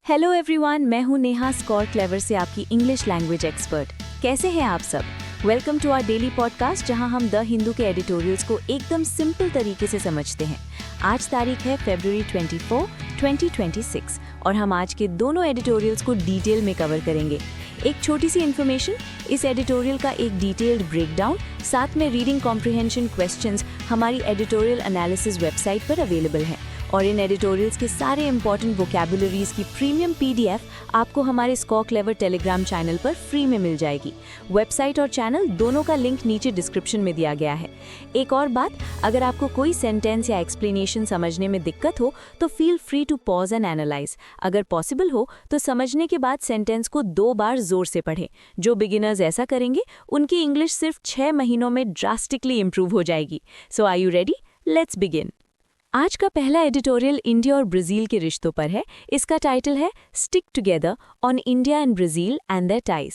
Hello everyone, मैं हूं Neha score clever से आपकी इंग्लिश लैंग्वेज एक्सपर्ट। कैसे हैं आप सब? Welcome to our daily podcast, जहां हम द हिंदू के एडिटोरियल्स को एकदम सिंपल तरीके से समझते हैं। आज तारीख है फरवरी 24, 2026 और हम आज के दोनों एडिटोरियल्स को डिटेल में कवर करेंगे। एक छोटी सी इन्फॉर्मेशन, इस एडिटोरियल का एक डिटेल्ड ब्रेकडाउन साथ में रीडिंग कॉम्प्रिहेंशन क्वेश्चंस हमारी एडिटोरियल एनालिसिस वेबसाइट पर अवेलेबल है और इन एडिटोरियल्स के सारे इंपॉर्टेंट वोकैबुलरीज की प्रीमियम पीडीएफ आपको हमारे स्कॉर क्लेवर टेलीग्राम चैनल पर फ्री में मिल जाएगी। वेबसाइट और चैनल दोनों का लिंक नीचे डिस्क्रिप्शन में दिया गया है। एक और बात, अगर आपको कोई सेंटेंस या एक्सप्लेनेशन समझने में दिक्कत हो तो feel free to pause and analyse. अगर पॉसिबल हो तो समझने के बाद सेंटेंस को 2 बार जोर से पढ़ें। जो बिगिनर्स ऐसा करेंगे उनकी इंग्लिश सिर्फ 6 महीनों में ड्रास्टिकली इंप्रूव हो जाएगी। So are you ready? Let's begin. आज का पहला एडिटोरियल इंडिया और ब्राजील के रिश्तों पर है। इसका टाइटल है stick together on India and Brazil and their ties.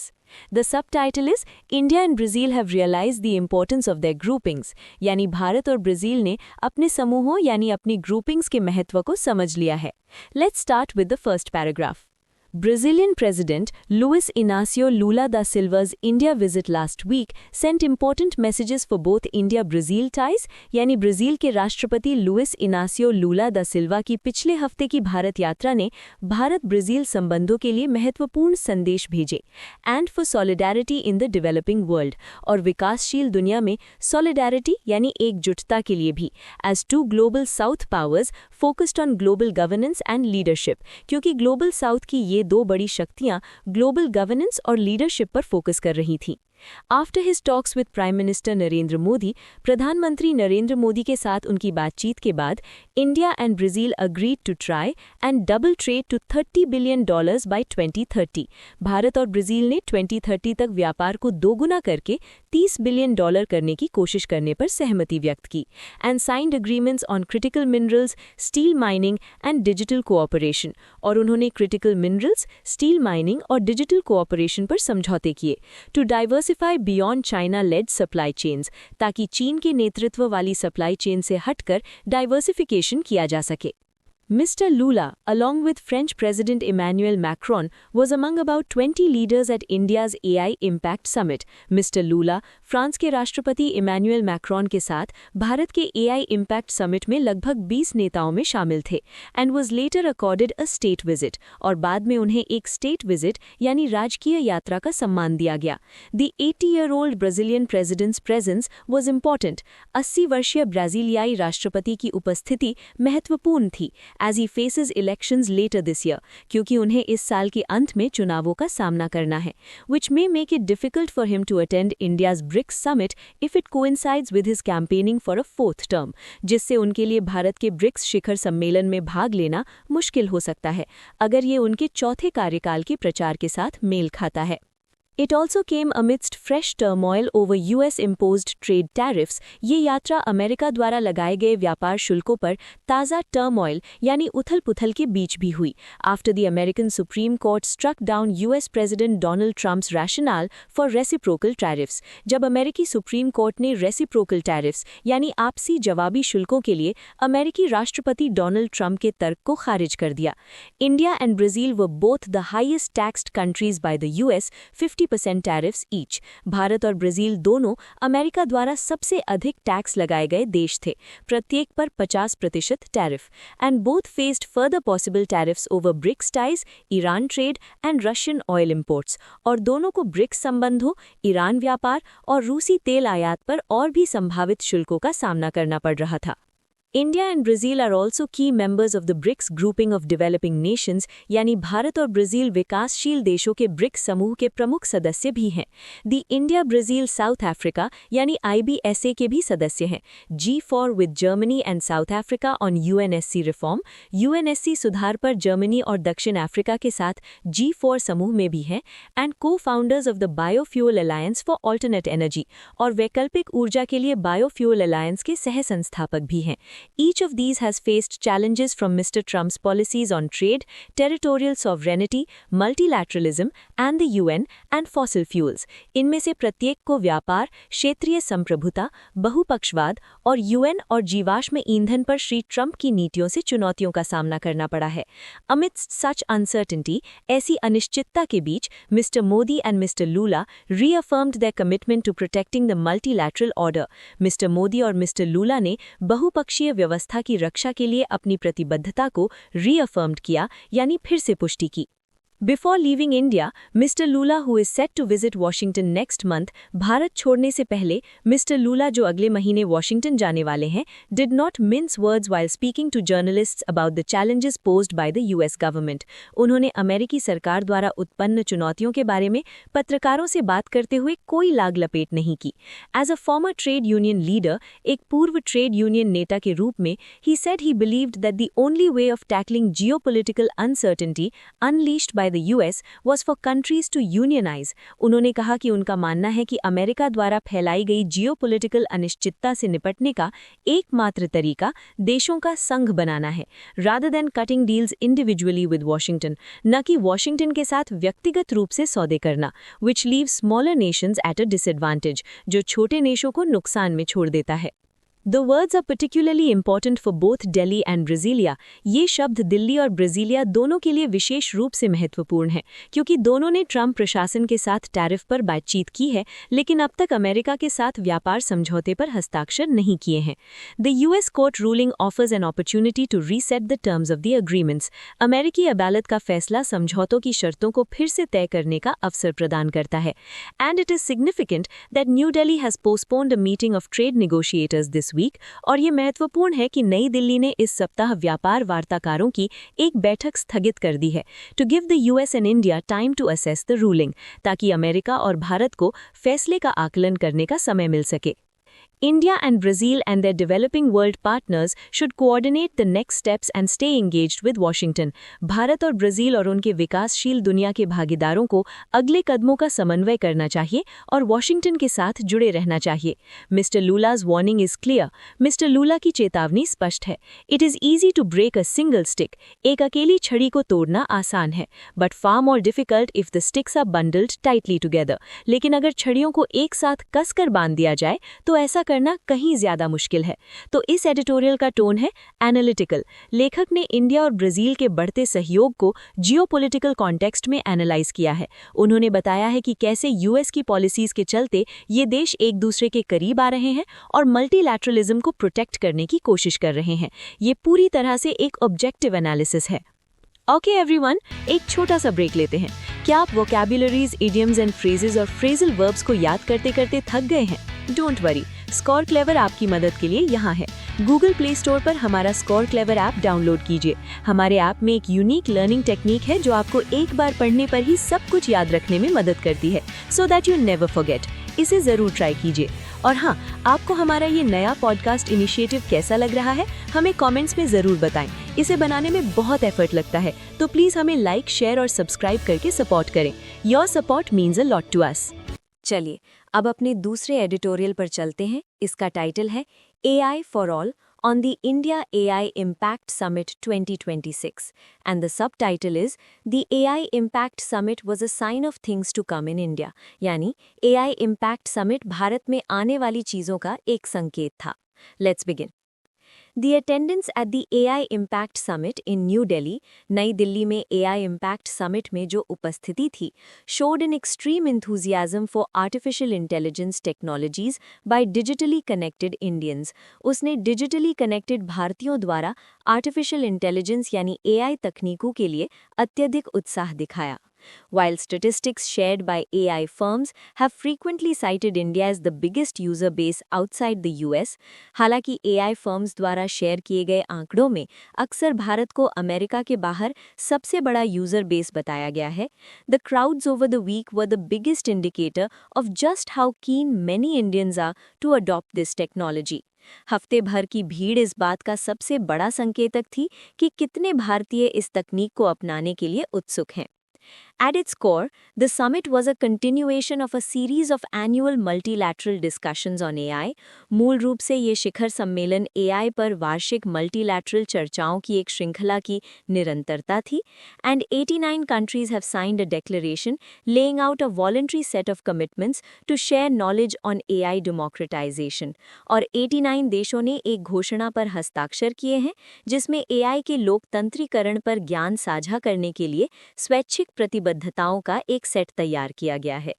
The subtitle is India and Brazil have realised the importance of their groupings, यानी भारत और ब्राजील ने अपने समूहों यानी अपनी ग्रुपिंग्स के महत्व को समझ लिया है। Let's start with the first paragraph. Brazilian President Luiz Inácio Lula da Silva's India visit last week sent important messages for both India-Brazil ties, यानी ब्राज़ील के राष्ट्रपति लुइस इनासियो लूला दा सिल्वा की पिछले हफ्ते की भारत यात्रा ने भारत-ब्राज़ील संबंधों के लिए महत्वपूर्ण संदेश भेजे। And for solidarity in the developing world, और विकासशील दुनिया में सॉलिडारिटी यानी एकजुटता के लिए भी, as to global south powers focused on global governance and leadership, क्योंकि ग्लोबल साउथ की ये 2 बड़ी शक्तियां ग्लोबल गवर्नेंस और लीडरशिप पर फोकस कर रही थीं। After his talks with prime minister Narendra Modi, प्रधानमंत्री नरेंद्र मोदी के साथ उनकी बातचीत के बाद India and Brazil agreed to try and double trade to $30 billion by 2030। Bharat और ब्राज़ील ने 2030 तक व्यापार को दोगुना करके $30 बिलियन करने की कोशिश करने पर सहमति व्यक्त की। And signed agreements on critical minerals, steel mining and digital cooperation, और उन्होंने क्रिटिकल मिनरल्स, स्टील माइनिंग और डिजिटल कोऑपरेशन पर समझौते किए। To diversify beyond China led supply chains, ताकि चीन के नेतृत्व वाली सप्लाई चेन से हटकर डाइवर्सिफिकेशन किया जा सके। Mr. Lula, along with French President Emmanuel Macron, was among about 20 leaders at India's AI Impact Summit. Mr. Lula, France के राष्ट्रपति इमैनुअल मैक्रॉन के साथ भारत के AI Impact Summit में लगभग 20 नेताओं में शामिल थे, and was later accorded a state visit, और बाद में उन्हें एक state visit यानी राजकीय यात्रा का सम्मान दिया गया। The 80-year-old Brazilian president's presence was important. 80 वर्षीय ब्राज़ीलियाई राष्ट्रपति की उपस्थिति महत्वपूर्ण थी as he faces elections later this year, क्योंकि उन्हें इस साल के अंत में चुनावों का सामना करना है, which may make it difficult for him to attend India's BRICS summit if it coincides with his campaigning for a 4th term, जिससे उनके लिए भारत के ब्रिक्स शिखर सम्मेलन में भाग लेना मुश्किल हो सकता है अगर ये उनके चौथे कार्यकाल के प्रचार के साथ मेल खाता है। It also came amidst fresh turmoil over US-imposed trade tariffs. ये यात्रा अमेरिका द्वारा लगाए गए व्यापार शुल्कों पर ताज़ा टर्मोइल यानी उथल-पुथल के बीच भी हुई। After the American Supreme Court struck down US President Donald Trump's rationale for reciprocal tariffs, जब अमेरिकी सुप्रीम कोर्ट ने रेसिप्रोकल टैरिफ्स यानी आपसी जवाबी शुल्कों के लिए अमेरिकी राष्ट्रपति डोनाल्ड ट्रंप के तर्क को खारिज कर दिया। India and Brazil were both the highest taxed countries by the US, 50% tariffs each. Bharat और ब्राज़ील दोनों अमेरिका द्वारा सबसे अधिक टैक्स लगाए गए देश थे, प्रत्येक पर 50% tariff. And both faced further possible tariffs over BRICS ties, Iran trade and Russian oil imports, और दोनों को ब्रिक्स संबंधों, ईरान व्यापार और रूसी तेल आयात पर और भी संभावित शुल्कों का सामना करना पड़ रहा था। India and Brazil are also key members of the BRICS grouping of developing nations, यानी भारत और ब्राज़ील विकासशील देशों के ब्रिक्स समूह के प्रमुख सदस्य भी हैं। The India-Brazil South Africa यानी IBSA के भी सदस्य हैं। G4 with Germany and South Africa on UNSC reform, UNSC सुधार पर जर्मनी और दक्षिण अफ्रीका के साथ G4 समूह में भी हैं। And co-founders of the Biofuel Alliance for Alternate Energy, और वैकल्पिक ऊर्जा के लिए बायोफ्यूल अलायंस के सह संस्थापक भी हैं। Each of these has faced challenges from Mr. Trump's policies on trade, territorial sovereignty, multilateralism, and the UN and fossil fuels. इनमें से प्रत्येक को व्यापार, क्षेत्रीय संप्रभुता, बहुपक्षवाद और UN और जीवाश्म ईंधन पर श्री ट्रंप की नीतियों से चुनौतियों का सामना करना पड़ा है। Amidst such uncertainty, ऐसी अनिश्चितता के बीच, Mr. Modi and Mr. Lula reaffirmed their commitment to protecting the multilateral order. Mr. Modi और Mr. Lula ने बहुपक्षीय व्यवस्था की रक्षा के लिए अपनी प्रतिबद्धता को reaffirmed किया, यानी फिर से पुष्टि की। Before leaving India, Mr. Lula, who is set to visit Washington next month, Bharat छोड़ने से पहले Mr. Lula, जो अगले महीने Washington जाने वाले हैं, did not mince words while speaking to journalists about the challenges posed by the US government. उन्होंने अमेरिकी सरकार द्वारा उत्पन्न चुनौतियों के बारे में पत्रकारों से बात करते हुए कोई लाग लपेट नहीं की। As a former trade union leader, एक पूर्व trade union नेता के रूप में, he said he believed that the only way of tackling geopolitical uncertainty unleashed by the US was for countries to unionize. उन्होंने कहा कि उनका मानना है कि अमेरिका द्वारा फैलाई गई जियोपॉलिटिकल अनिश्चितता से निपटने का एकमात्र तरीका देशों का संघ बनाना है, rather than cutting deals individually with Washington, न कि वॉशिंगटन के साथ व्यक्तिगत रूप से सौदे करना, which leaves smaller nations at a disadvantage, जो छोटे देशों को नुकसान में छोड़ देता है। The words are particularly important for both Delhi and Brasilia. ये शब्द दिल्ली और ब्राज़ीलिया दोनों के लिए विशेष रूप से महत्वपूर्ण है, क्योंकि दोनों ने ट्रंप प्रशासन के साथ टैरिफ पर बातचीत की है, लेकिन अब तक अमेरिका के साथ व्यापार समझौते पर हस्ताक्षर नहीं किए हैं। The US court ruling offers an opportunity to reset the terms of the agreements. अमेरिकी अदालत का फैसला समझौतों की शर्तों को फिर से तय करने का अवसर प्रदान करता है। And it is significant that New Delhi has postponed a meeting of trade negotiators this week, और ये महत्वपूर्ण है कि नई दिल्ली ने इस सप्ताह व्यापार वार्ताकारों की एक बैठक स्थगित कर दी है, to give the US and India time to assess the ruling, ताकि अमेरिका और भारत को फैसले का आकलन करने का समय मिल सके। India and Brazil and their developing world partners should coordinate the next steps and stay engaged with Washington. Bharat और ब्राज़ील और उनके विकासशील दुनिया के भागीदारों को अगले कदमों का समन्वय करना चाहिए और वॉशिंगटन के साथ जुड़े रहना चाहिए। Mr. Lula's warning is clear. Mr. Lula की चेतावनी स्पष्ट है। It is easy to break a single stick. एक अकेली छड़ी को तोड़ना आसान है, but far more difficult if the sticks are bundled tightly together. लेकिन अगर छड़ियों को एक साथ कसकर बांध दिया जाए, तो ऐसा करना कहीं ज्यादा मुश्किल है। तो इस एडिटोरियल का टोन है एनालिटिकल। लेखक ने इंडिया और ब्राजील के बढ़ते सहयोग को जियोपॉलिटिकल कॉन्टेक्स्ट में एनालाइज किया है। उन्होंने बताया है कि कैसे यूएस की पॉलिसीज के चलते ये देश एक दूसरे के करीब आ रहे हैं और मल्टीलैटरलिज्म को प्रोटेक्ट करने की कोशिश कर रहे हैं। ये पूरी तरह से एक ऑब्जेक्टिव एनालिसिस है। ओके एवरीवन, एक छोटा सा ब्रेक लेते हैं। क्या आप वोकैबुलरीज, इडियम्स एंड फ्रेजेस और फ्रेजल वर्ब्स को याद करते करते थक गए हैं? डोंट वरी, स्कोर क्लेवर आपकी मदद के लिए यहाँ है। गूगल प्ले स्टोर पर हमारा स्कोर क्लेवर ऐप डाउनलोड कीजिए। हमारे ऐप में एक यूनिक लर्निंग टेक्निक है जो आपको एक बार पढ़ने पर ही सब कुछ याद रखने में मदद करती है, so that you never forget. इसे जरूर ट्राई कीजिए। और हाँ, आपको हमारा ये नया पॉडकास्ट इनिशिएटिव कैसा लग रहा है, हमें कमेंट्स में जरूर बताएं। इसे बनाने में बहुत एफर्ट लगता है, तो प्लीज हमें लाइक, शेयर और सब्सक्राइब करके सपोर्ट करें। Your support means a lot to us. चलिए अब अपने दूसरे एडिटोरियल पर चलते हैं। इसका टाइटल है AI for All on the India AI Impact Summit 2026 and the subtitle is The AI Impact Summit was a sign of things to come in India। यानी AI Impact Summit भारत में आने वाली चीजों का एक संकेत था। Let's begin। The attendance at the AI Impact Summit in New Delhi, नई दिल्ली में AI Impact Summit में जो उपस्थिति थी, showed an extreme enthusiasm for artificial intelligence technologies by digitally connected Indians। उसने digitally connected भारतीयों द्वारा artificial intelligence यानी AI तकनीकों के लिए अत्यधिक उत्साह दिखाया। While statistics shared by AI firms have frequently cited India as the biggest user base outside the US, हालांकि AI firms द्वारा शेयर किए गए आंकड़ों में अक्सर भारत को अमेरिका के बाहर सबसे बड़ा यूजर बेस बताया गया है, the crowds over the week were the biggest indicator of just how keen many Indians are to adopt this technology। हफ्ते भर की भीड़ इस बात का सबसे बड़ा संकेतक थी कि कितने भारतीय इस तकनीक को अपनाने के लिए उत्सुक हैं। At its core, the summit was a continuation of a series of annual multilateral discussions on AI. मूल रूप से ये शिखर सम्मेलन AI पर वार्षिक मल्टीलैटरल चर्चाओं की एक श्रृंखला की निरंतरता थी, and 89 countries have signed a declaration laying out a voluntary set of commitments to share knowledge on AI democratization. और 89 देशों ने एक घोषणा पर हस्ताक्षर किए हैं जिसमें AI के लोकतंत्रीकरण पर ज्ञान साझा करने के लिए स्वैच्छिक प्रतिबद्धताओं का एक सेट तैयार किया गया है।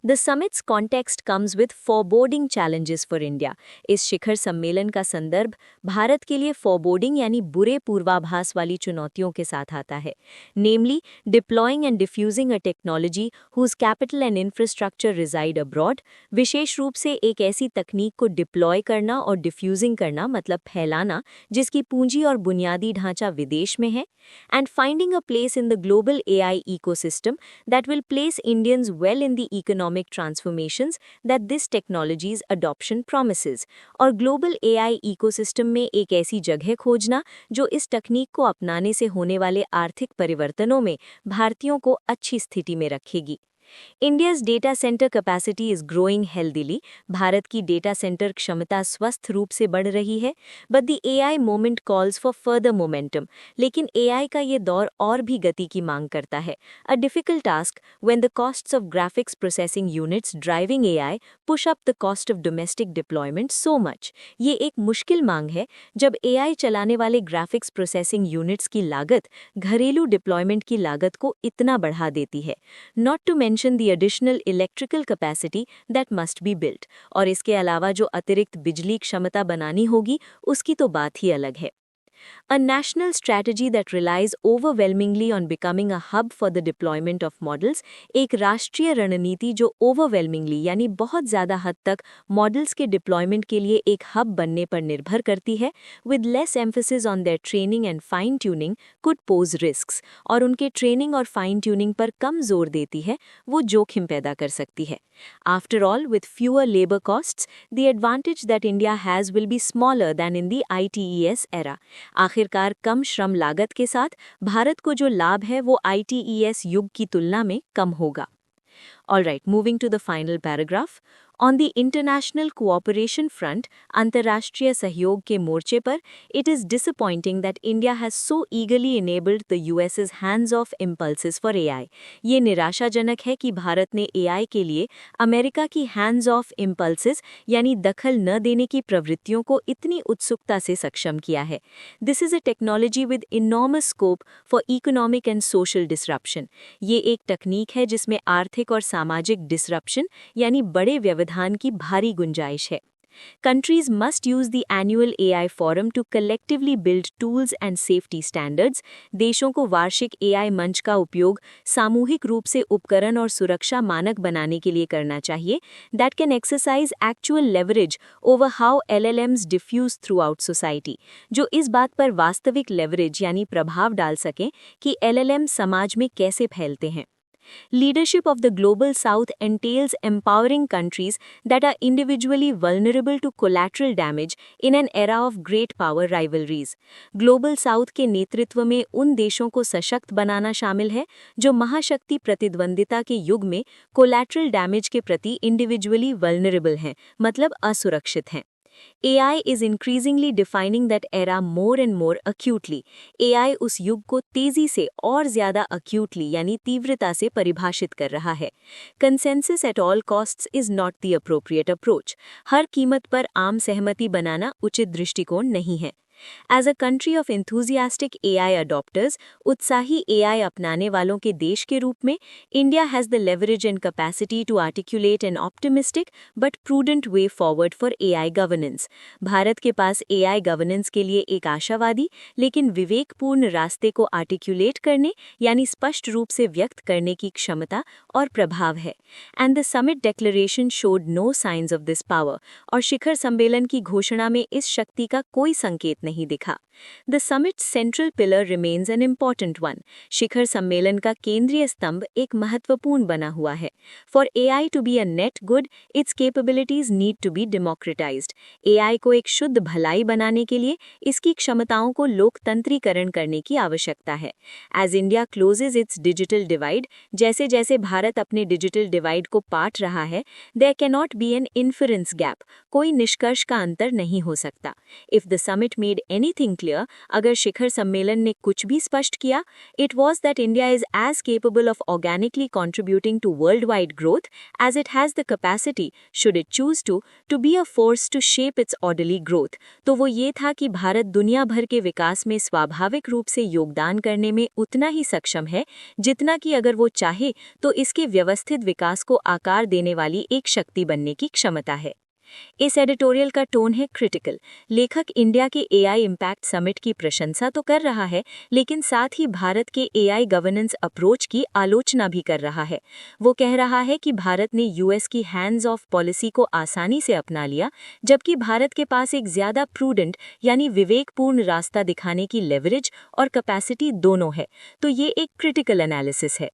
The summit's context comes with foreboding challenges for India. इस शिखर सम्मेलन का संदर्भ भारत के लिए foreboding यानी बुरे पूर्वाभास वाली चुनौतियों के साथ आता है, namely deploying and diffusing a technology whose capital and infrastructure reside abroad. विशेष रूप से एक ऐसी तकनीक को डिप्लॉय करना और डिफ्यूजिंग करना मतलब फैलाना जिसकी पूंजी और बुनियादी ढांचा विदेश में है, and finding a place in the global AI ecosystem that will place Indians well in the economic transformations that this technology's adoption promises. और global AI ecosystem में एक ऐसी जगह खोजना जो इस तकनीक को अपनाने से होने वाले आर्थिक परिवर्तनों में भारतीयों को अच्छी स्थिति में रखेगी। India's data center capacity is growing healthily. Bharat की डेटा सेंटर क्षमता स्वस्थ रूप से बढ़ रही है, but the AI moment calls for further momentum. लेकिन AI का ये दौर और भी गति की मांग करता है. A difficult task when the costs of graphics processing units driving AI push up the cost of domestic deployment so much. ये एक मुश्किल मांग है जब AI चलाने वाले graphics processing units की लागत घरेलू डिप्लॉयमेंट की लागत को इतना बढ़ा देती है. Not to mention the additional electrical capacity that must be built. और इसके अलावा जो अतिरिक्त बिजली क्षमता बनानी होगी उसकी तो बात ही अलग है. A national strategy that relies overwhelmingly on becoming a hub for the deployment of models. एक राष्ट्रीय रणनीति जो overwhelmingly यानी बहुत ज़्यादा हद तक मॉडल्स के डिप्लॉयमेंट के लिए एक हब बनने पर निर्भर करती है, with less emphasis on their training and fine tuning could pose risks. और उनके ट्रेनिंग और फाइन ट्यूनिंग पर कम जोर देती है, वो जोखिम पैदा कर सकती है. After all, with fewer labor costs, the advantage that India has will be smaller than in the ITES era. आखिरकार कम श्रम लागत के साथ भारत को जो लाभ है वो ITES युग की तुलना में कम होगा. Alright, moving to the final paragraph. On the international cooperation front, अंतर्राष्ट्रीय सहयोग के मोर्चे पर, it is disappointing that India has so eagerly enabled the US's hands-off impulses for AI. ये निराशाजनक है कि भारत ने AI के लिए अमेरिका की hands-off impulses यानी दखल न देने की प्रवृत्तियों को इतनी उत्सुकता से सक्षम किया है. This is a technology with enormous scope for economic and social disruption. ये एक तकनीक है जिसमें आर्थिक और सामाजिक disruption यानी बड़े व्यवधान की भारी गुंजाइश है. Countries must use the annual AI forum to collectively build tools and safety standards. देशों को वार्षिक AI मंच का उपयोग सामूहिक रूप से उपकरण और सुरक्षा मानक बनाने के लिए करना चाहिए. That can exercise actual leverage over how LLMs diffuse throughout society. जो इस बात पर वास्तविक leverage यानी प्रभाव डाल सकें कि LLM समाज में कैसे फैलते हैं. Leadership of the Global South entails empowering countries that are individually vulnerable to collateral damage in an era of great power rivalries. Global South के नेतृत्व में उन देशों को सशक्त बनाना शामिल है जो महाशक्ति प्रतिद्वंदिता के युग में collateral damage के प्रति individually vulnerable हैं, मतलब असुरक्षित हैं. AI is increasingly defining that era more and more acutely. AI उस युग को तेजी से और ज़्यादा acutely यानी तीव्रता से परिभाषित कर रहा है. Consensus at all costs is not the appropriate approach. हर कीमत पर आम सहमति बनाना उचित दृष्टिकोण नहीं है. As a country of enthusiastic AI adopters, उत्साही AI अपनाने वालों के देश के रूप में, India has the leverage and capacity to articulate an optimistic but prudent way forward for AI governance. Bharat के पास AI governance के लिए एक आशावादी लेकिन विवेकपूर्ण रास्ते को आर्टिकुलेट करने यानी स्पष्ट रूप से व्यक्त करने की क्षमता और प्रभाव है. And the summit declaration showed no signs of this power. और शिखर सम्मेलन की घोषणा में इस शक्ति का कोई संकेत नहीं दिखा। The summit central pillar remains an important one. शिखर सम्मेलन का केंद्रीय स्तंभ एक महत्वपूर्ण बना हुआ है। For AI to be a net good, it's capabilities need to be democratised. AI को एक शुद्ध भलाई बनाने के लिए इसकी क्षमताओं को लोकतंत्रीकरण करने की आवश्यकता है। As India closes its digital divide, जैसे जैसे भारत अपने डिजिटल डिवाइड को पाट रहा है, there cannot be an inference gap. कोई निष्कर्ष का अंतर नहीं हो सकता। If the summit made anything clear, अगर शिखर सम्मेलन ने कुछ भी स्पष्ट किया, it was that India is as capable of organically contributing to world wide growth as it has the capacity, should it choose to be a force to shape its orderly growth. तो वो ये था कि भारत दुनिया भर के विकास में स्वाभाविक रूप से योगदान करने में उतना ही सक्षम है जितना कि अगर वो चाहे तो इसके व्यवस्थित विकास को आकार देने वाली एक शक्ति बनने की क्षमता है। इस एडिटोरियल का टोन है क्रिटिकल। लेखक इंडिया के AI इम्पैक्ट समिट की प्रशंसा तो कर रहा है, लेकिन साथ ही भारत के AI गवर्नेंस अप्रोच की आलोचना भी कर रहा है। वो कह रहा है कि भारत ने US की हैंड्स ऑफ पॉलिसी को आसानी से अपना लिया, जबकि भारत के पास एक ज्यादा प्रूडेंट यानी विवेकपूर्ण रास्ता दिखाने की लेवरेज और कैपेसिटी दोनों है। तो ये एक क्रिटिकल एनालिसिस है।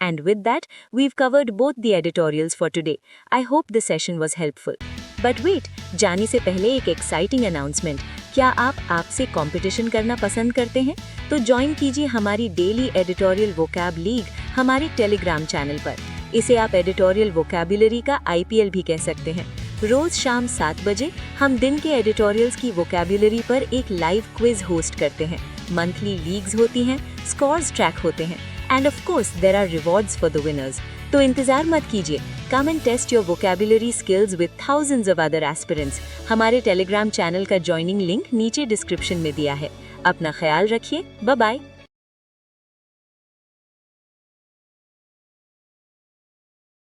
And with that, we've covered both the editorials for today. I hope the session was helpful. But wait, जाने से पहले एक एक्साइटिंग अनाउंसमेंट। क्या आप आपसे कंपटीशन करना पसंद करते हैं? तो ज्वाइन कीजिए हमारी डेली एडिटोरियल वोकैब लीग हमारे टेलीग्राम चैनल पर। इसे आप एडिटोरियल वोकैबुलरी का IPL भी कह सकते हैं। रोज शाम 7 बजे हम दिन के एडिटोरियल्स की वोकैबुलरी पर एक लाइव क्विज होस्ट करते हैं। मंथली लीग्स होती हैं, स्कोर्स ट्रैक होते हैं, and of course there are rewards for the winners. तो इंतजार मत कीजिए, come and test your vocabulary skills with thousands of other aspirants. हमारे टेलीग्राम चैनल का ज्वाइनिंग लिंक नीचे डिस्क्रिप्शन में दिया है। अपना ख्याल रखिए, बाय बाय।